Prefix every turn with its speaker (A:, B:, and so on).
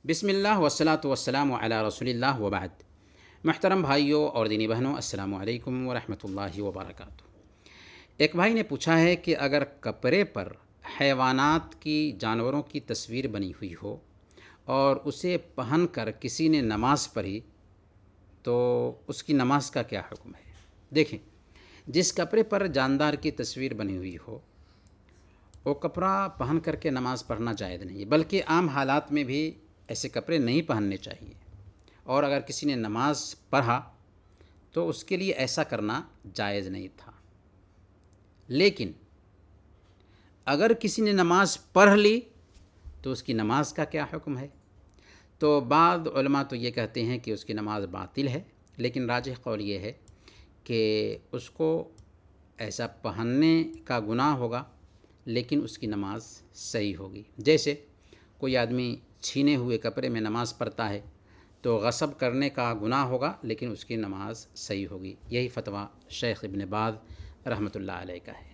A: بسم اللہ والصلاۃ والسلام علی رسول اللہ وبعد۔ محترم بھائیوں اور دینی بہنوں، السلام علیکم ورحمۃ اللہ وبرکاتہ۔ ایک بھائی نے پوچھا ہے کہ اگر کپڑے پر حیوانات کی، جانوروں کی تصویر بنی ہوئی ہو اور اسے پہن کر کسی نے نماز پڑھی تو اس کی نماز کا کیا حکم ہے؟ دیکھیں، جس کپڑے پر جاندار کی تصویر بنی ہوئی ہو وہ کپڑا پہن کر کے نماز پڑھنا جائز نہیں ہے، بلکہ عام حالات میں بھی ایسے کپڑے نہیں پہننے چاہیے، اور اگر کسی نے نماز پڑھا تو اس کے لیے ایسا کرنا جائز نہیں تھا۔ لیکن اگر کسی نے نماز پڑھ لی تو اس کی نماز کا کیا حکم ہے؟ تو بعض علماء تو یہ کہتے ہیں کہ اس کی نماز باطل ہے، لیکن راجح قول یہ ہے کہ اس کو ایسا پہننے کا گناہ ہوگا لیکن اس کی نماز صحیح ہوگی۔ جیسے کوئی آدمی چھینے ہوئے کپڑے میں نماز پڑھتا ہے تو غصب کرنے کا گناہ ہوگا لیکن اس کی نماز صحیح ہوگی۔ یہی فتویٰ شیخ ابن باز رحمۃ اللہ علیہ کا ہے۔